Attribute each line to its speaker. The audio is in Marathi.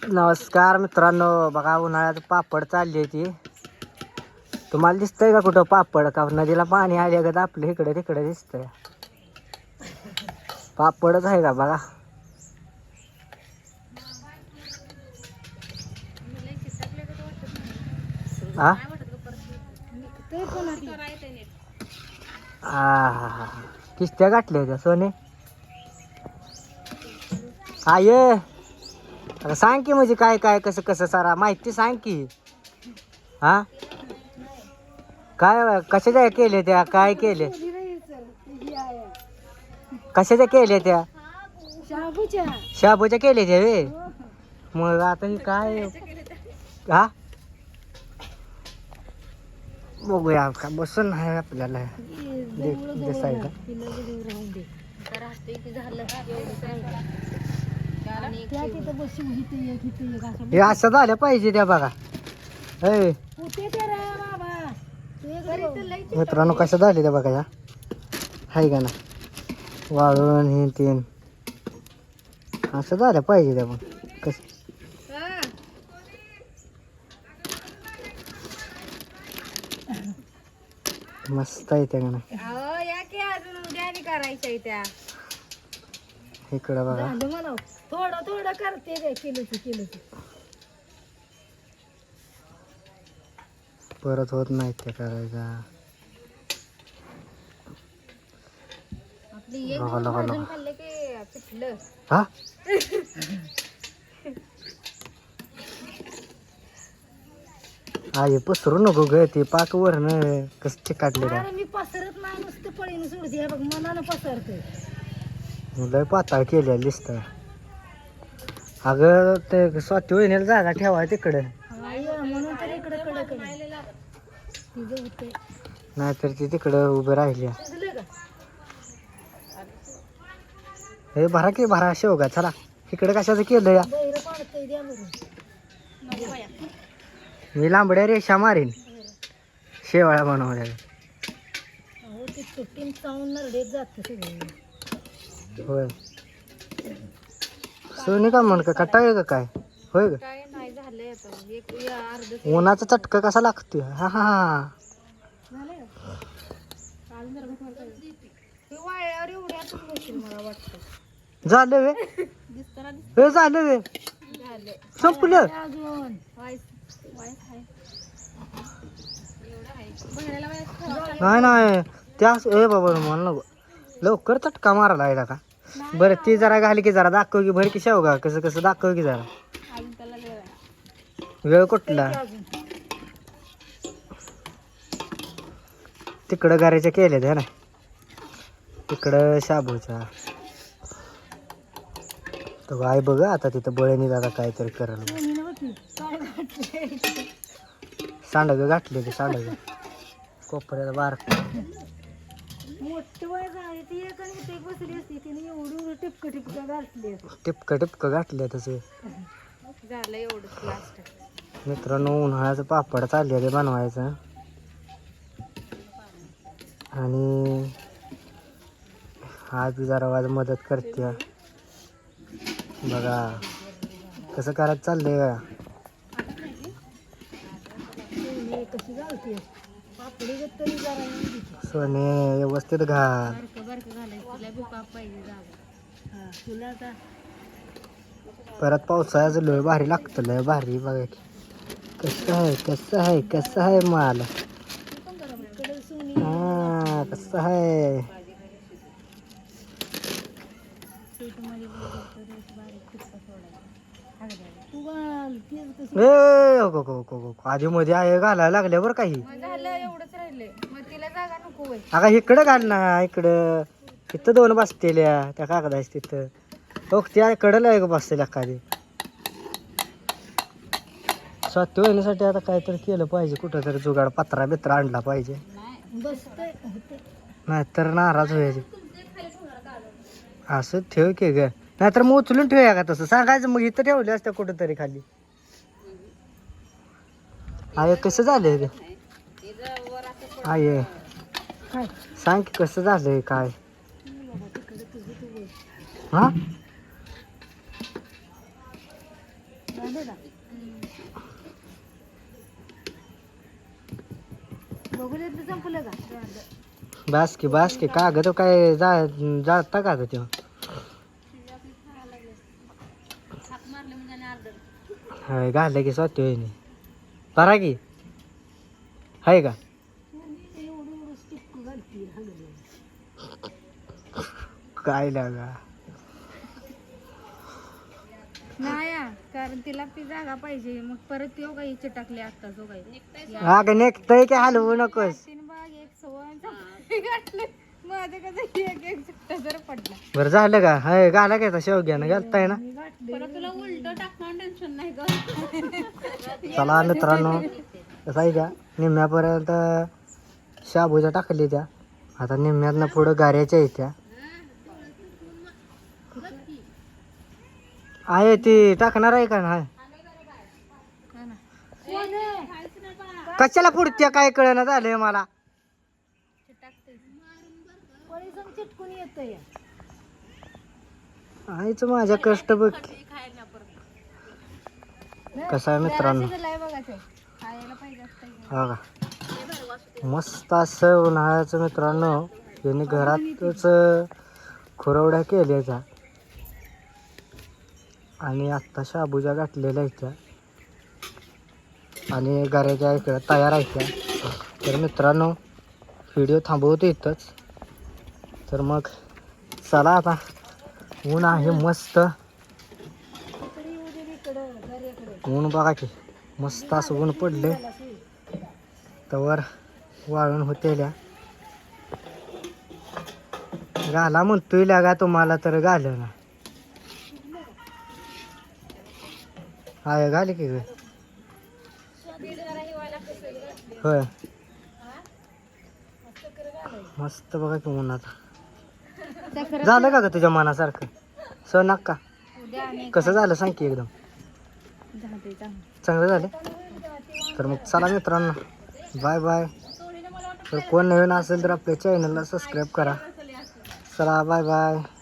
Speaker 1: नमस्कार मित्रांनो, बघा उन्हाळ्यात पापड चालली ती. तुम्हाला दिसतंय का कुठं पापड? का नदीला पाणी आले का आपल्या इकडे तिकडे दिसतंय? पापडच आहे का बघा. हा हा, किस्त्या गाठल्या त्या सोने. आय आता सांग की, म्हणजे काय काय कसं कसं सारा माहिती सांग की. हा काय कशाच्या केले त्या, काय केले, कशाच्या केल्या त्या? शाबूच्या केल्या त्या वे. मग आता ही काय हा बघूया का, बसून आहे आपल्याला दिसायला. हे असं झालं पाहिजे त्या बघा. मित्रांनो कसं झाले त्या बघा, या हाय का ना वाळून हे तीन असं झालं पाहिजे त्या. पण कस मस्त आहे त्या ना. इकडं बघा
Speaker 2: थोडं थोडं करते किलो
Speaker 1: परत होत नाही त्या करायचा. हा आई पसरू नको ग, ते पाक वरण कस चिकाटले का.
Speaker 2: मी पसरत नाही, नुसतं पळीने सोडते बघ, मनानं पसरते.
Speaker 1: लय पाताळ केलेलं दिसतंय. अगं ते स्वाती वहिनीला जागा ठेवाय तिकडे,
Speaker 2: म्हणून तर इकडे कडे
Speaker 1: नाहीतर ती तिकडं उभं राहिली. हे भरा की भरा शेवगा, चला इकडे कशाचं केलं या. मी लांबड्या रेषा मारीन शेवाळ्या बनवल्या. होय सोनी का म्हण का कटाळ का काय होय ग. उन्हाचा चटका कसा लागतोय. हा हा हा झालं वे, हे झालं वे, संपलं. नाही नाही त्या ए बाबा मला नको, लवकर चटका मारायला आहे का. बरं ती जरा घाली की, जरा दाखव की भर की शेवगा कसं कसं दाखव की जरा. वेळ कुठला, तिकडं गाऱ्याच्या केल्या त्या ना, तिकडं शाबूच्या. तर आई बघ आता तिथं बळणी दादा काहीतरी करायला. सांडग गाठले ते सांडग कोपऱ्याला बारक. टिपक टिपक गाठले तसे. मित्रांनो उन्हाळ्याचं पापड चाललेले बनवायचं. आणि आज जरा वाज मदत करते बघा कसं करायचं चाललंय का. सोने व्यवस्थित घाल. परत पावसाळ्याचं लय भारी लागतं, लय भारी बघा की. कसं आहे कसं आहे कसं आहे माल, हा कसं आहे. आधी मध्ये आहे घालायला लागल्या बरं काही. अगं इकडं घाल ना, इकडं तिथं दोन बसतेल्या त्या कागदाच तिथं बघ, त्या कडला एक बसतेल्या एखादी. स्वाती होण्यासाठी आता काहीतरी केलं पाहिजे, कुठं तरी जुगाड पत्रा बित्रा आणला पाहिजे, नाहीतर नाराज व्हायचे. असं ठेव की ग, नाहीतर मग उचलून ठेवूया का तसं सांगायचं. मग इथं ठेवले असत्या कुठं तरी खाली. आय कसं झालंय ग आय, सांग की कसं झालंय काय. हा
Speaker 2: झालं का? बघू देत संपलं का? झालं.
Speaker 1: बास की कागद काय जाळता का ते होय घाललं की स्वतः होईने परा की आहे का
Speaker 2: एवढं स्टिक घालती
Speaker 1: काय लागा
Speaker 2: नाही हा, कारण तिला ती जागा पाहिजे मग परत येऊ काही चिटकली आता जो काही
Speaker 1: अगं निघतंय की हलवू नकोस
Speaker 2: तीन बाग एक सवय घातलं माझं कसं एक सुट्टा जर पडला
Speaker 1: बरं झालं का हाय घाला का शेवग्यानं घालताय ना
Speaker 2: मी घातले तुला उलट टाकणार टेन्शन नाही ग
Speaker 1: चला मित्रांनो कसं आहे का निम्म्यापर्यंत शाबूच्या टाकली त्या आता निम्म्यातनं पुढं गाऱ्याच्या येत्या आहे ती टाकणार आहे का नाही कशाला पुढच्या काय कळना झालंय मला
Speaker 2: चिटकून येत
Speaker 1: आईच माझ्या कष्ट बघ कसं आहे मित्रांनो
Speaker 2: खायला पाहिजे असतं
Speaker 1: हा का मस्त असं उन्हाळ्याचं मित्रांनो यांनी घरातच खुरवड्या केल्याच्या आणि आत्ता शाबूच्या घातलेल्या आहेत त्या आणि गऱ्याच्या इकडं तयार आहेत त्या तर मित्रांनो व्हिडिओ थांबवतो इथंच तर मग चला आता ऊन आहे मस्त ऊन बघा की मस्त असं ऊन पडले तवर वाळून होतेल्या घाला म्हणतोय लागा तुम्हाला तर घाल ना हाय घाले की ग होय मस्त बघा की उन्हात झालं का ग तुझ्या मनासारखं सणाक का कसं झालं सांग की एकदम चांगलं झालं तर मग चला मित्रांनो बाय बाय तर कोण नवीन असेल तर आपल्या चॅनलला सबस्क्राईब करा चला बाय बाय